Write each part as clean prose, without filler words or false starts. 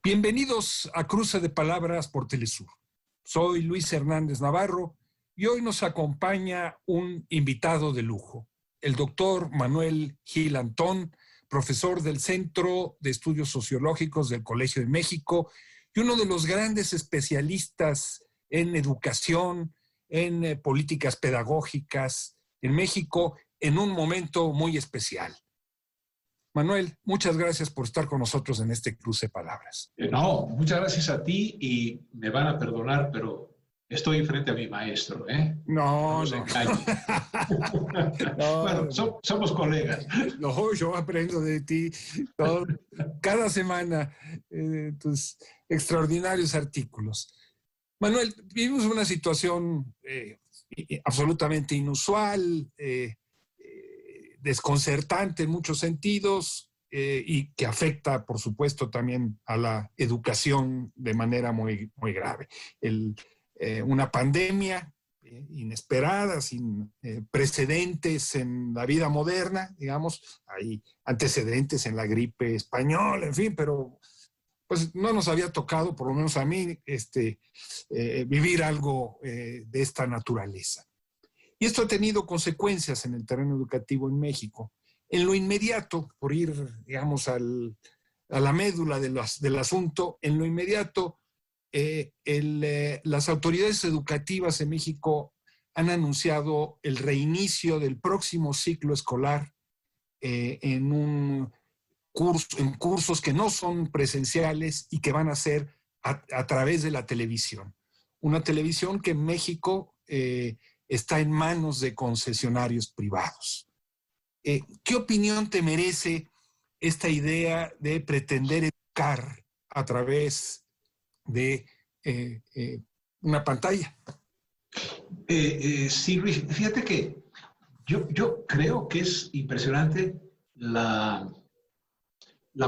Bienvenidos a Cruce de Palabras por Telesur. Soy Luis Hernández Navarro y hoy nos acompaña un invitado de lujo, el doctor Manuel Gil Antón, profesor del Centro de Estudios Sociológicos del Colegio de México y uno de los grandes especialistas en educación, en políticas pedagógicas en México en un momento muy especial. Manuel, muchas gracias por estar con nosotros en este Cruce de Palabras. No, muchas gracias a ti y me van a perdonar, pero estoy frente a mi maestro, ¿eh? No. Bueno, somos colegas. No, yo aprendo de ti cada semana tus extraordinarios artículos. Manuel, vivimos una situación absolutamente inusual, desconcertante en muchos sentidos y que afecta, por supuesto, también a la educación de manera muy, muy grave. Una pandemia inesperada, sin precedentes en la vida moderna, digamos, hay antecedentes en la gripe española, en fin, pero pues no nos había tocado, por lo menos a mí, vivir algo de esta naturaleza. Y esto ha tenido consecuencias en el terreno educativo en México. En lo inmediato, por ir, digamos, a la médula del asunto, en lo inmediato, las autoridades educativas en México han anunciado el reinicio del próximo ciclo escolar en cursos que no son presenciales y que van a ser a través de la televisión. Una televisión que en México está en manos de concesionarios privados. ¿Qué opinión te merece esta idea de pretender educar a través de una pantalla? Sí, Luis, fíjate que yo creo que es impresionante la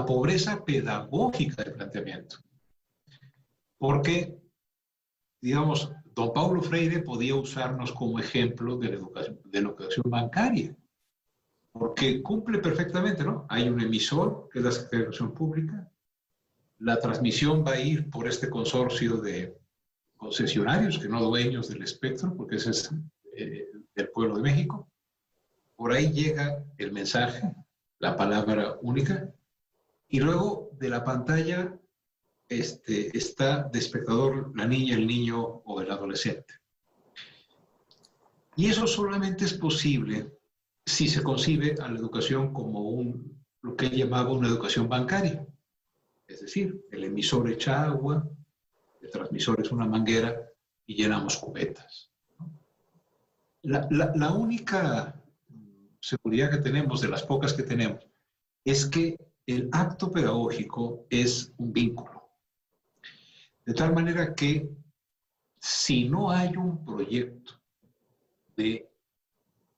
pobreza pedagógica del planteamiento. Porque, digamos, don Paulo Freire podía usarnos como ejemplo de la educación bancaria, porque cumple perfectamente, ¿no? Hay un emisor, que es la Secretaría de Educación Pública, la transmisión va a ir por este consorcio de concesionarios, que no dueños del espectro, porque ese es del pueblo de México. Por ahí llega el mensaje, la palabra única, y luego de la pantalla está de espectador la niña, el niño o el adolescente. Y eso solamente es posible si se concibe a la educación como lo que él llamaba una educación bancaria. Es decir, el emisor echa agua, el transmisor es una manguera y llenamos cubetas. La única seguridad que tenemos, de las pocas que tenemos, es que el acto pedagógico es un vínculo. De tal manera que si no hay un proyecto de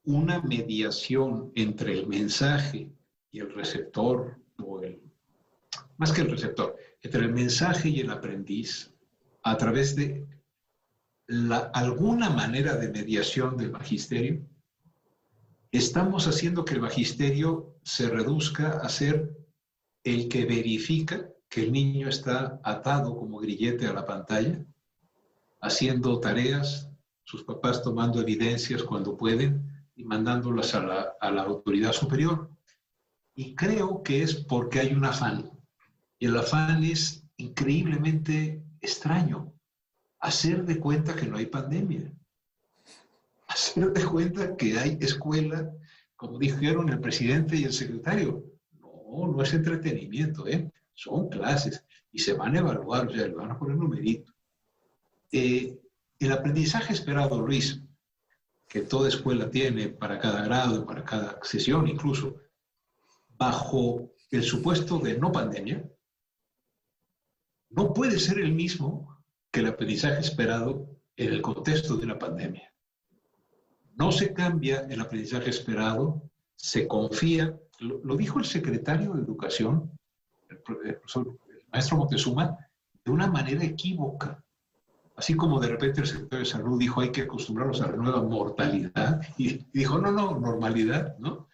una mediación entre el mensaje y el receptor, más que el receptor, entre el mensaje y el aprendiz, a través de alguna manera de mediación del magisterio, estamos haciendo que el magisterio se reduzca a ser el que verifica que el niño está atado como grillete a la pantalla, haciendo tareas, sus papás tomando evidencias cuando pueden y mandándolas a la autoridad superior. Y creo que es porque hay un afán. Y el afán es increíblemente extraño. Hacer de cuenta que no hay pandemia. Hacer de cuenta que hay escuela, como dijeron el presidente y el secretario. No es entretenimiento, son clases y se van a evaluar, o sea, le van a poner numerito. El aprendizaje esperado, Luis, que toda escuela tiene para cada grado, para cada sesión, incluso, bajo el supuesto de no pandemia, no puede ser el mismo que el aprendizaje esperado en el contexto de una pandemia. No se cambia el aprendizaje esperado, se confía, lo dijo el secretario de Educación, el maestro Moctezuma, de una manera equívoca. Así como de repente el secretario de Salud dijo hay que acostumbrarnos a la nueva mortalidad, y dijo no, normalidad, ¿no?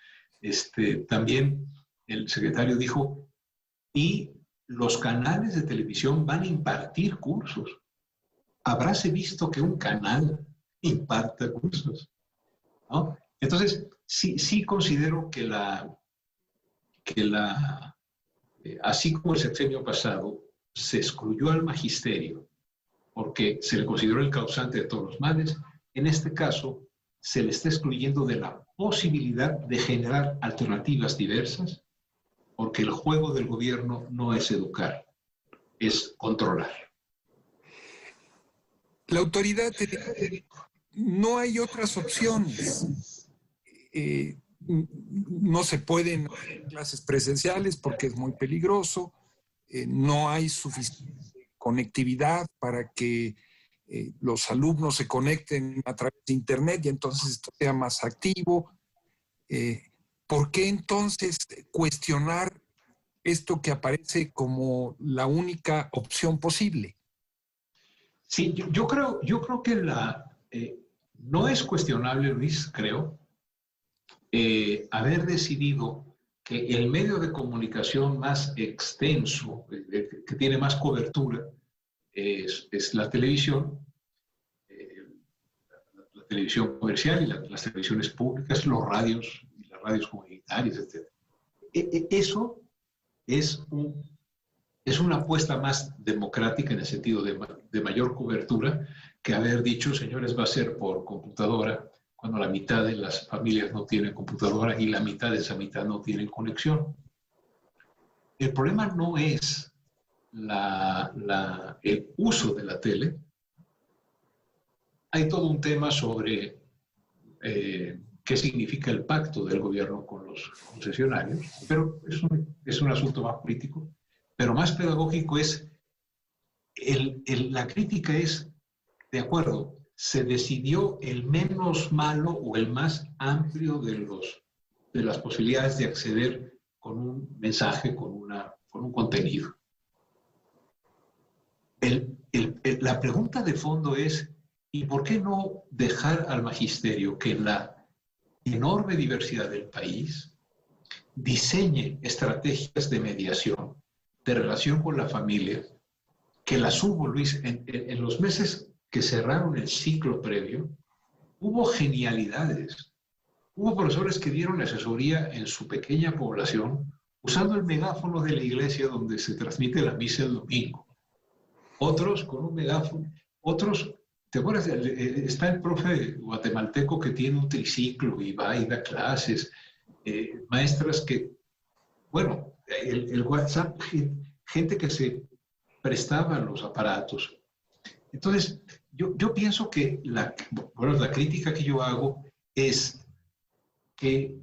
También el secretario dijo, y los canales de televisión van a impartir cursos. Habráse visto que un canal imparta cursos, ¿no? Entonces, sí considero que así como el sexenio pasado se excluyó al magisterio porque se le consideró el causante de todos los males, en este caso se le está excluyendo de la posibilidad de generar alternativas diversas, porque el juego del gobierno no es educar, es controlar. La autoridad no hay otras opciones. No se pueden hacer clases presenciales porque es muy peligroso, no hay suficiente conectividad para que los alumnos se conecten a través de Internet y entonces esto sea más activo. ¿Por qué entonces cuestionar esto que aparece como la única opción posible? Sí, yo creo que no es cuestionable, Luis, creo, haber decidido que el medio de comunicación más extenso, que tiene más cobertura, es la televisión, la televisión comercial y las televisiones públicas, los radios y las radios comunitarias, etc. Eso es una apuesta más democrática en el sentido de mayor cobertura que haber dicho, señores, va a ser por computadora, cuando la mitad de las familias no tienen computadora y la mitad de esa mitad no tienen conexión. El problema no es el uso de la tele. Hay todo un tema sobre qué significa el pacto del gobierno con los concesionarios, pero es un asunto más político. Pero más pedagógico es, la crítica es, de acuerdo, se decidió el menos malo o el más amplio de las posibilidades de acceder con un mensaje, con un contenido. La pregunta de fondo es, ¿y por qué no dejar al magisterio que en la enorme diversidad del país diseñe estrategias de mediación, de relación con la familia, que las hubo, Luis, en los meses que cerraron el ciclo previo, hubo genialidades. Hubo profesores que dieron asesoría en su pequeña población usando el megáfono de la iglesia donde se transmite la misa el domingo. Otros con un megáfono, otros, ¿te acuerdas? Está el profe guatemalteco que tiene un triciclo y va y da clases, maestras que, bueno, el WhatsApp, gente que se prestaba a los aparatos. Entonces, yo pienso que la crítica que yo hago es que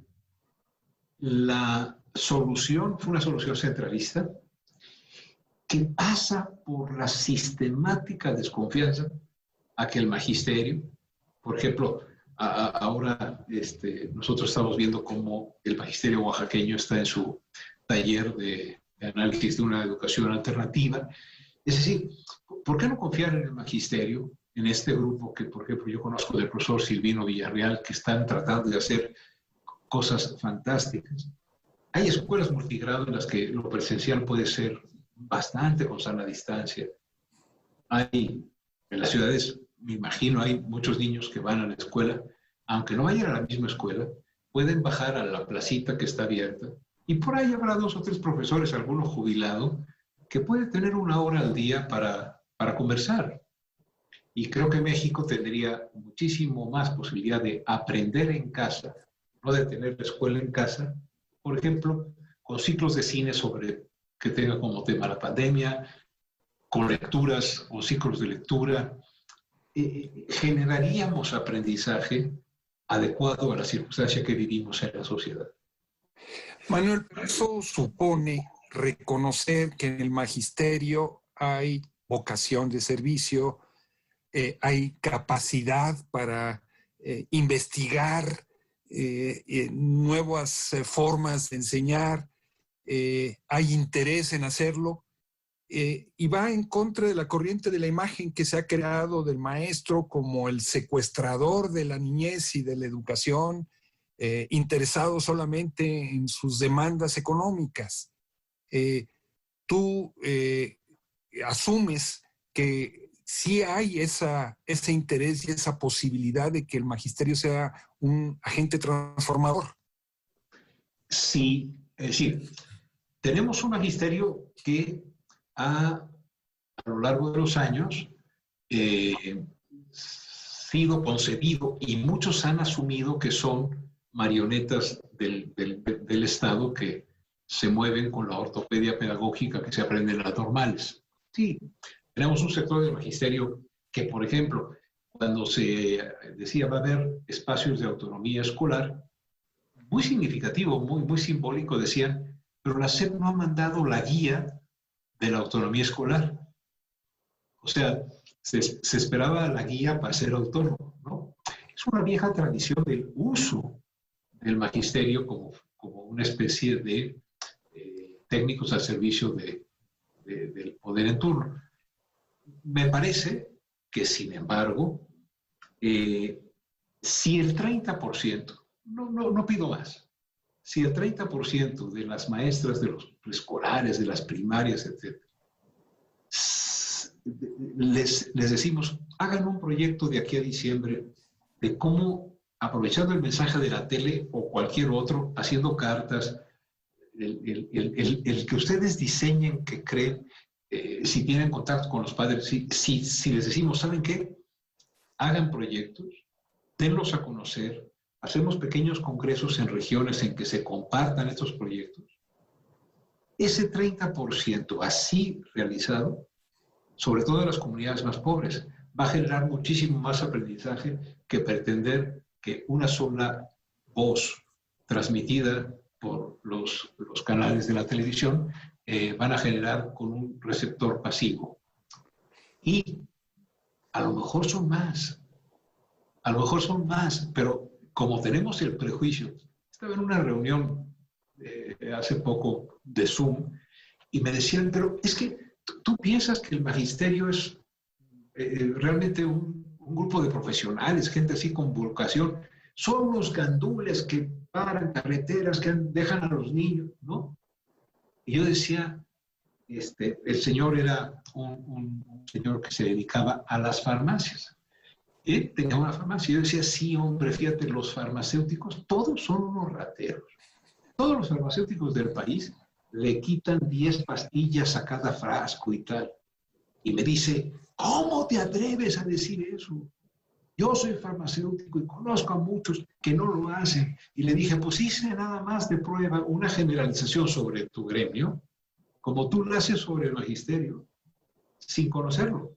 la solución fue una solución centralista que pasa por la sistemática desconfianza a que el magisterio, por ejemplo, ahora nosotros estamos viendo cómo el magisterio oaxaqueño está en su taller de análisis de una educación alternativa. Es decir, ¿por qué no confiar en el magisterio, en este grupo que, por ejemplo, yo conozco del profesor Silvino Villarreal, que están tratando de hacer cosas fantásticas? Hay escuelas multigrado en las que lo presencial puede ser bastante con sana distancia. En las ciudades, me imagino, hay muchos niños que van a la escuela, aunque no vayan a la misma escuela, pueden bajar a la placita que está abierta y por ahí habrá 2 o 3 profesores, alguno jubilado, que puede tener 1 hora al día para conversar. Y creo que México tendría muchísimo más posibilidad de aprender en casa, no de tener la escuela en casa, por ejemplo, con ciclos de cine que tenga como tema la pandemia, con lecturas, con ciclos de lectura, generaríamos aprendizaje adecuado a la circunstancia que vivimos en la sociedad. Manuel, eso supone reconocer que en el magisterio hay vocación de servicio, hay capacidad para investigar nuevas formas de enseñar, hay interés en hacerlo, y va en contra de la corriente de la imagen que se ha creado del maestro como el secuestrador de la niñez y de la educación, interesado solamente en sus demandas económicas. tú asumes que sí hay ese interés y esa posibilidad de que el magisterio sea un agente transformador. Sí, es decir, tenemos un magisterio que a lo largo de los años sido concebido y muchos han asumido que son marionetas del Estado que se mueven con la ortopedia pedagógica que se aprende en las normales. Sí, tenemos un sector del magisterio que, por ejemplo, cuando se decía va a haber espacios de autonomía escolar, muy significativo, muy simbólico, decían, pero la SEP no ha mandado la guía de la autonomía escolar. O sea, se esperaba la guía para ser autónomo, ¿no? Es una vieja tradición del uso del magisterio como una especie de técnicos al servicio del poder en turno. Me parece que, sin embargo, si el 30%, no pido más, si el 30% de las maestras de los preescolares, de las primarias, etc., les decimos, hagan un proyecto de aquí a diciembre de cómo, aprovechando el mensaje de la tele o cualquier otro, haciendo cartas, el que ustedes diseñen, que creen, si tienen contacto con los padres, si les decimos, ¿saben qué? Hagan proyectos, denlos a conocer, hacemos pequeños congresos en regiones en que se compartan estos proyectos. Ese 30% así realizado, sobre todo en las comunidades más pobres, va a generar muchísimo más aprendizaje que pretender que una sola voz transmitida por los canales de la televisión van a generar con un receptor pasivo. Y a lo mejor son más, pero como tenemos el prejuicio, estaba en una reunión hace poco de Zoom y me decían, pero es que tú piensas que el magisterio es realmente un grupo de profesionales, gente así con vocación, son los gandules que paran carreteras, que dejan a los niños, ¿no? Y yo decía, el señor era un señor que se dedicaba a las farmacias. Él tenía una farmacia. Yo decía, sí, hombre, fíjate, los farmacéuticos, todos son unos rateros. Todos los farmacéuticos del país le quitan 10 pastillas a cada frasco y tal. Y me dice, ¿cómo te atreves a decir eso? Yo soy farmacéutico y conozco a muchos que no lo hacen. Y le dije, pues hice nada más de prueba una generalización sobre tu gremio, como tú lo haces sobre el magisterio, sin conocerlo.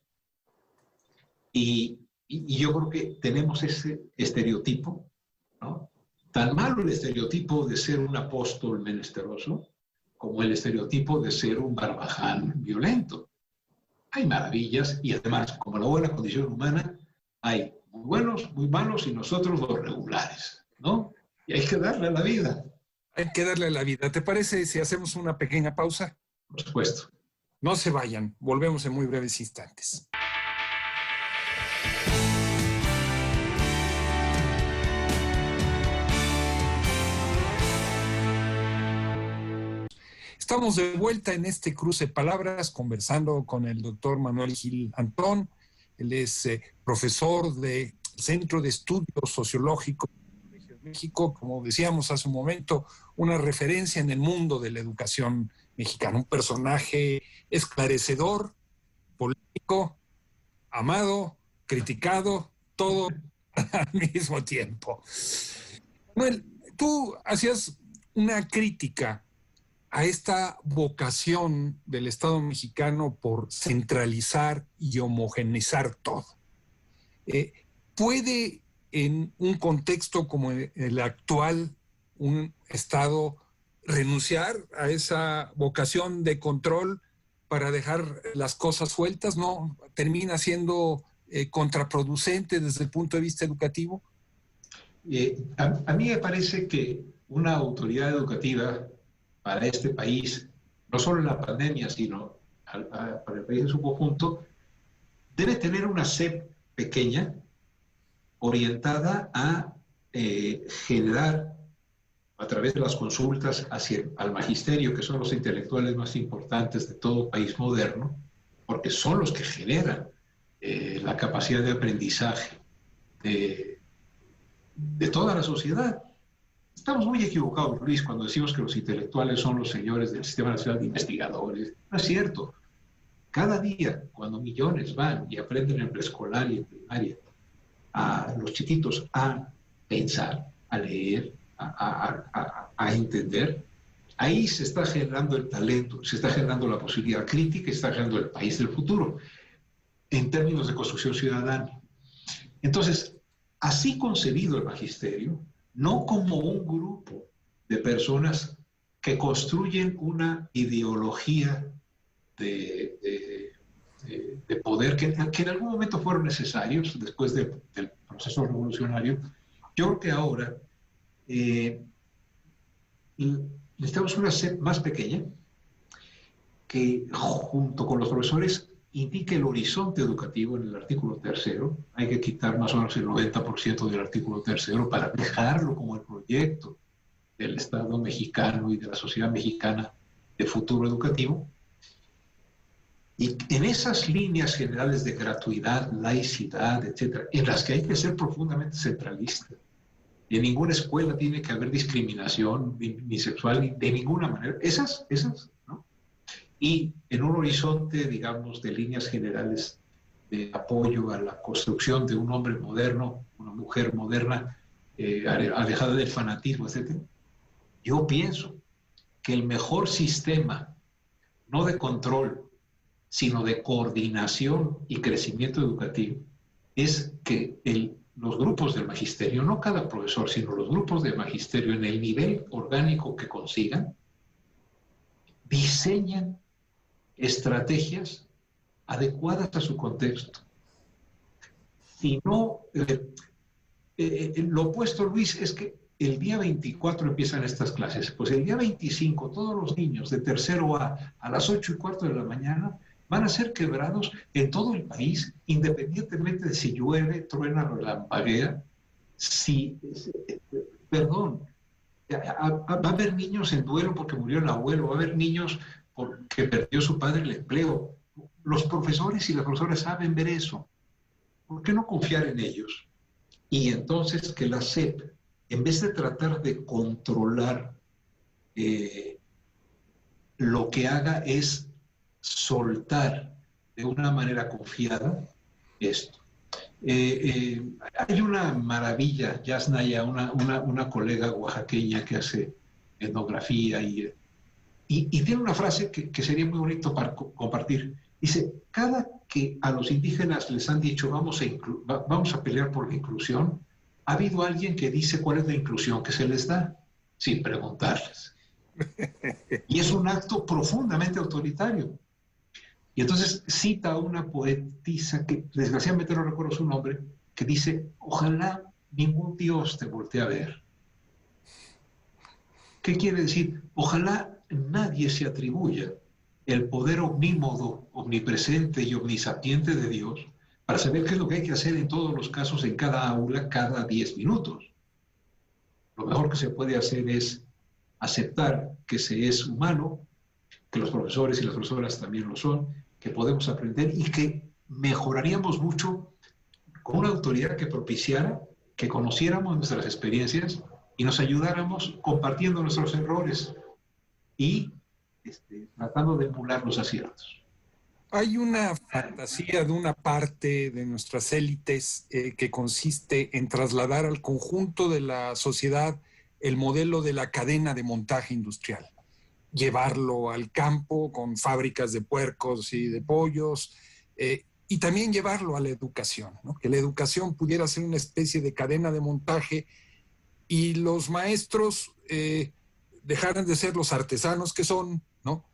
Y yo creo que tenemos ese estereotipo, ¿no? Tan malo el estereotipo de ser un apóstol menesteroso como el estereotipo de ser un barbaján violento. Hay maravillas y además, como la buena condición humana, hay muy buenos, muy malos y nosotros los regulares, ¿no? Y hay que darle a la vida. Hay que darle a la vida. ¿Te parece si hacemos una pequeña pausa? Por supuesto. No se vayan, volvemos en muy breves instantes. Estamos de vuelta en este cruce de palabras conversando con el doctor Manuel Gil Antón. Él es profesor del Centro de Estudios Sociológicos de México, como decíamos hace un momento, una referencia en el mundo de la educación mexicana, un personaje esclarecedor, político, amado, criticado, todo al mismo tiempo. Manuel, tú hacías una crítica a esta vocación del Estado mexicano por centralizar y homogeneizar todo. ¿Puede en un contexto como el actual un Estado renunciar a esa vocación de control para dejar las cosas sueltas? ¿No termina siendo contraproducente desde el punto de vista educativo? A mí me parece que una autoridad educativa para este país, no solo en la pandemia, sino para el país en su conjunto, debe tener una SEP pequeña orientada a generar a través de las consultas al magisterio, que son los intelectuales más importantes de todo país moderno, porque son los que generan la capacidad de aprendizaje de toda la sociedad. Estamos muy equivocados, Luis, cuando decimos que los intelectuales son los señores del Sistema Nacional de Investigadores. No es cierto. Cada día, cuando millones van y aprenden en preescolar y en primaria a los chiquitos a pensar, a leer, a entender, ahí se está generando el talento, se está generando la posibilidad crítica y se está generando el país del futuro en términos de construcción ciudadana. Entonces, así concebido el magisterio, no como un grupo de personas que construyen una ideología de poder que en algún momento fueron necesarios después del proceso revolucionario. Yo creo que ahora necesitamos una SEP más pequeña que junto con los profesores indique el horizonte educativo en el artículo 3º. Hay que quitar más o menos el 90% del artículo 3º para dejarlo como el proyecto del Estado mexicano y de la sociedad mexicana de futuro educativo. Y en esas líneas generales de gratuidad, laicidad, etcétera, en las que hay que ser profundamente centralista. En ninguna escuela tiene que haber discriminación, ni sexual, ni de ninguna manera. Esas, ¿no? Y en un horizonte, digamos, de líneas generales de apoyo a la construcción de un hombre moderno, una mujer moderna, alejada del fanatismo, etcétera. Yo pienso que el mejor sistema, no de control, sino de coordinación y crecimiento educativo, es que los grupos del magisterio, no cada profesor, sino los grupos del magisterio en el nivel orgánico que consigan, diseñan estrategias adecuadas a su contexto. Si no, lo opuesto, Luis, es que el día 24 empiezan estas clases, pues el día 25 todos los niños de tercero a las 8:15 de la mañana van a ser quebrados en todo el país, independientemente de si llueve, truena, relampaguea. Perdón, va a haber niños en duelo porque murió el abuelo, va a haber niños porque perdió su padre el empleo. Los profesores y las profesoras saben ver eso. ¿Por qué no confiar en ellos? Y entonces que la SEP, en vez de tratar de controlar, lo que haga es soltar de una manera confiada esto. Hay una maravilla, Yasnaya, una colega oaxaqueña que hace etnografía y tiene una frase que sería muy bonito para compartir. Dice, cada que a los indígenas les han dicho vamos a pelear por la inclusión, ha habido alguien que dice cuál es la inclusión que se les da, sin preguntarles. Y es un acto profundamente autoritario. Y entonces cita a una poetisa que desgraciadamente no recuerdo su nombre, que dice, ojalá ningún Dios te voltee a ver. ¿Qué quiere decir? Ojalá nadie se atribuya el poder omnímodo, omnipresente y omnisapiente de Dios para saber qué es lo que hay que hacer en todos los casos, en cada aula, cada 10 minutos. Lo mejor que se puede hacer es aceptar que se es humano, que los profesores y las profesoras también lo son, que podemos aprender y que mejoraríamos mucho con una autoridad que propiciara que conociéramos nuestras experiencias y nos ayudáramos compartiendo nuestros errores y tratando de emular los aciertos. Hay una fantasía de una parte de nuestras élites que consiste en trasladar al conjunto de la sociedad el modelo de la cadena de montaje industrial, llevarlo al campo con fábricas de puercos y de pollos, y también llevarlo a la educación, ¿no? Que la educación pudiera ser una especie de cadena de montaje y los maestros dejaran de ser los artesanos que son, ¿no?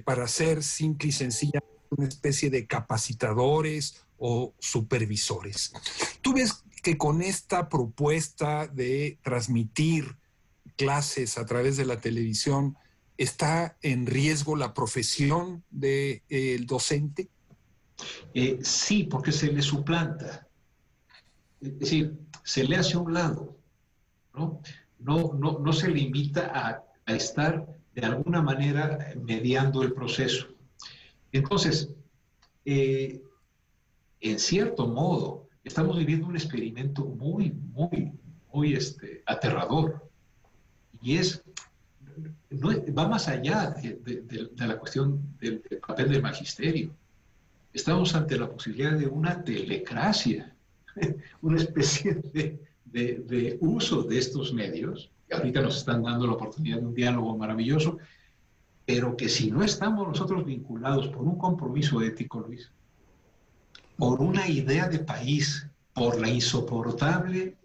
Para ser simple y sencillamente una especie de capacitadores o supervisores. ¿Tú ves que con esta propuesta de transmitir clases a través de la televisión está en riesgo la profesión del docente? Sí, porque se le suplanta. Es decir, se le hace a un lado, ¿no? no se le invita a estar de alguna manera mediando el proceso. Entonces, en cierto modo, estamos viviendo un experimento muy aterrador. Y va más allá de la cuestión del papel del magisterio. Estamos ante la posibilidad de una telecracia, una especie de uso de estos medios, que ahorita nos están dando la oportunidad de un diálogo maravilloso, pero que si no estamos nosotros vinculados por un compromiso ético, Luis, por una idea de país, por la insoportable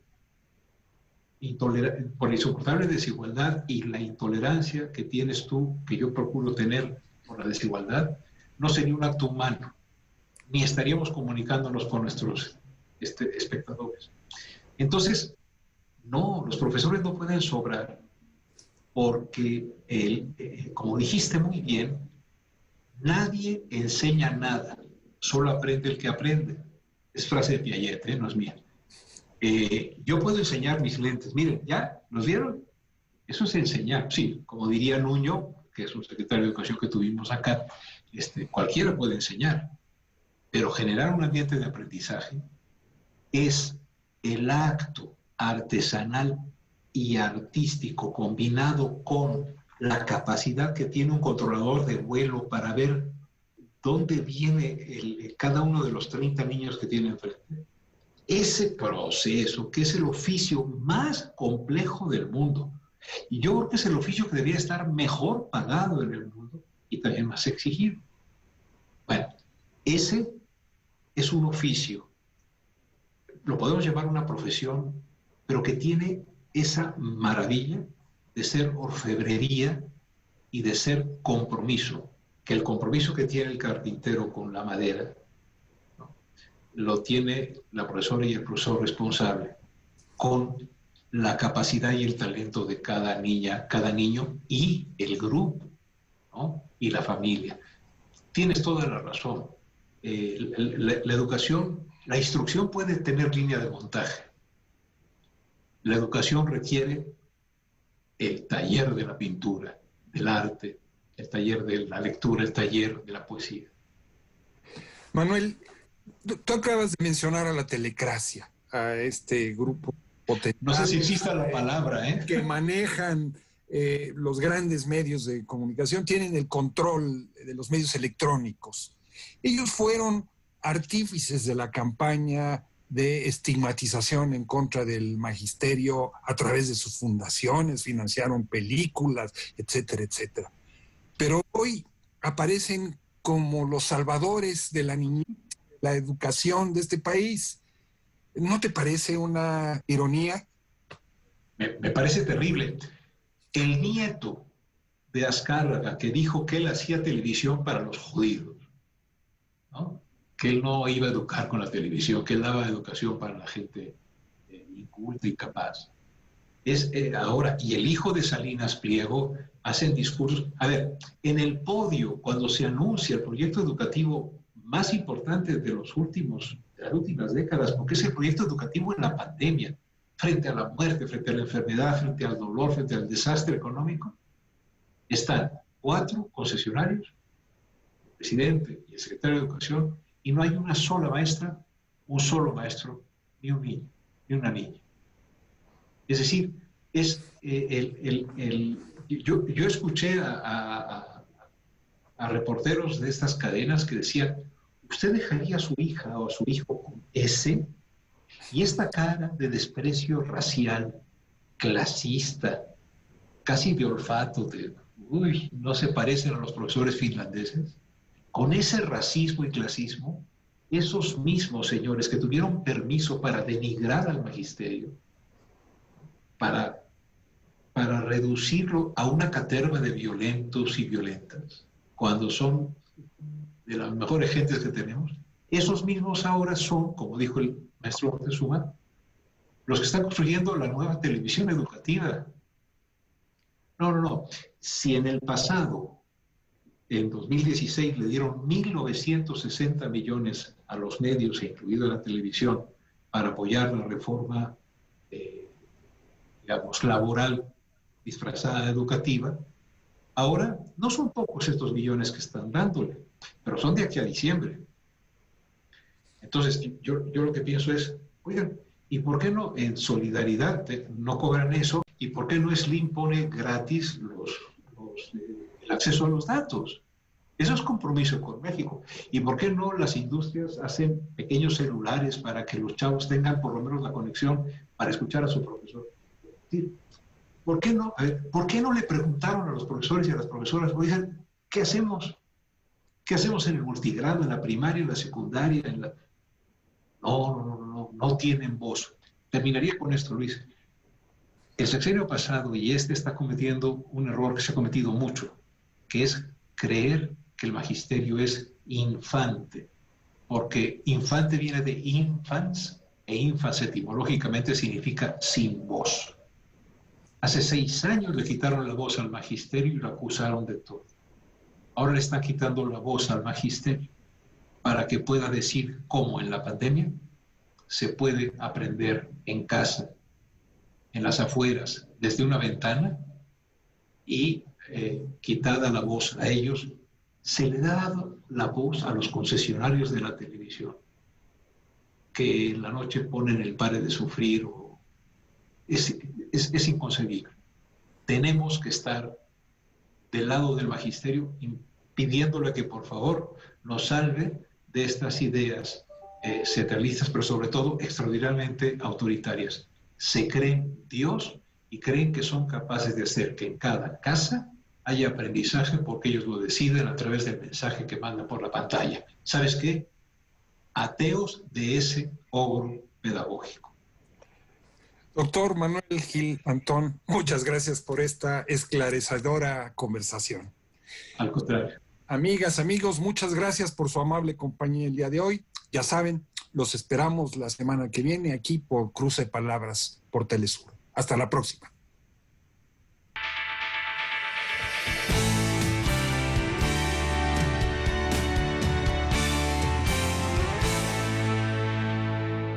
desigualdad y la intolerancia que tienes tú, que yo procuro tener por la desigualdad, no sería un acto humano, ni estaríamos comunicándonos con nuestros espectadores. Entonces, no, los profesores no pueden sobrar, porque, como dijiste muy bien, nadie enseña nada, solo aprende el que aprende. Es frase de Piaget, no es mía. Yo puedo enseñar mis lentes. Miren, ¿ya? ¿Los vieron? Eso es enseñar. Sí, como diría Nuño, que es un secretario de Educación que tuvimos acá, cualquiera puede enseñar, pero generar un ambiente de aprendizaje es el acto artesanal y artístico combinado con la capacidad que tiene un controlador de vuelo para ver dónde viene cada uno de los 30 niños que tiene enfrente. Ese proceso, que es el oficio más complejo del mundo, y yo creo que es el oficio que debería estar mejor pagado en el mundo y también más exigido. Bueno, ese es un oficio, lo podemos llamar una profesión, pero que tiene esa maravilla de ser orfebrería y de ser compromiso, que el compromiso que tiene el carpintero con la madera, ¿no?, lo tiene la profesora y el profesor responsable con la capacidad y el talento de cada niña, cada niño y el grupo, ¿no?, y la familia. Tienes toda la razón. La educación, la instrucción puede tener línea de montaje. La educación requiere el taller de la pintura, del arte, el taller de la lectura, el taller de la poesía. Manuel, tú acabas de mencionar a la telecracia, a este grupo potencial. No sé si exista la palabra, que manejan los grandes medios de comunicación, tienen el control de los medios electrónicos. Ellos fueron artífices de la campaña de estigmatización en contra del magisterio a través de sus fundaciones, financiaron películas, etcétera, etcétera. Pero hoy aparecen como los salvadores de la niñez, de la educación de este país. ¿No te parece una ironía? Me parece terrible. El nieto de Azcárraga, que dijo que él hacía televisión para los judíos, ¿no?, que él no iba a educar con la televisión, que él daba educación para la gente inculta y capaz. Ahora, y el hijo de Salinas Pliego hacen discursos. A ver, en el podio, cuando se anuncia el proyecto educativo más importante de las últimas décadas, porque es el proyecto educativo en la pandemia, frente a la muerte, frente a la enfermedad, frente al dolor, frente al desastre económico, están 4 concesionarios, el presidente y el secretario de Educación, y no hay una sola maestra, un solo maestro, ni un niño, ni una niña. Es decir, yo escuché a reporteros de estas cadenas que decían: ¿usted dejaría a su hija o a su hijo con ese? Y esta cara de desprecio racial, clasista, casi de olfato, no se parecen a los profesores finlandeses. Con ese racismo y clasismo, esos mismos señores que tuvieron permiso para denigrar al magisterio, para reducirlo a una caterva de violentos y violentas, cuando son de las mejores gentes que tenemos, esos mismos ahora son, como dijo el maestro Moctezuma, los que están construyendo la nueva televisión educativa. No. Si en el pasado, en 2016, le dieron 1.960 millones a los medios, incluido la televisión, para apoyar la reforma, digamos, laboral disfrazada de educativa, ahora no son pocos estos millones que están dándole, pero son de aquí a diciembre. Entonces, yo lo que pienso es, oigan, ¿y por qué no en solidaridad no cobran eso? ¿Y por qué no Slim pone gratis el acceso a los datos? Eso es compromiso con México. ¿Y por qué no las industrias hacen pequeños celulares para que los chavos tengan por lo menos la conexión para escuchar a su profesor? ¿Por qué no? A ver, ¿por qué no le preguntaron a los profesores y a las profesoras, oigan, ¿qué hacemos? ¿Qué hacemos en el multigrado, en la primaria, en la secundaria, en la... No tienen voz. Terminaría con esto, Luis. El sexenio pasado y este está cometiendo un error que se ha cometido mucho, que es creer que el magisterio es infante, porque infante viene de infans, e infans etimológicamente significa sin voz. Hace 6 años le quitaron la voz al magisterio y lo acusaron de todo. Ahora le están quitando la voz al magisterio para que pueda decir cómo en la pandemia se puede aprender en casa, en las afueras, desde una ventana, y quitada la voz a ellos, se le da la voz a los concesionarios de la televisión, que en la noche ponen el pare de sufrir. Es inconcebible. Tenemos que estar del lado del magisterio pidiéndole que por favor nos salve de estas ideas centralistas, pero sobre todo extraordinariamente autoritarias. Se creen Dios y creen que son capaces de hacer que en cada casa haya aprendizaje porque ellos lo deciden a través del mensaje que mandan por la pantalla. ¿Sabes qué? Ateos de ese ogro pedagógico. Doctor Manuel Gil Antón, muchas gracias por esta esclarecedora conversación. Al contrario. Amigas, amigos, muchas gracias por su amable compañía el día de hoy. Ya saben, los esperamos la semana que viene aquí por Cruce Palabras por Telesur. Hasta la próxima.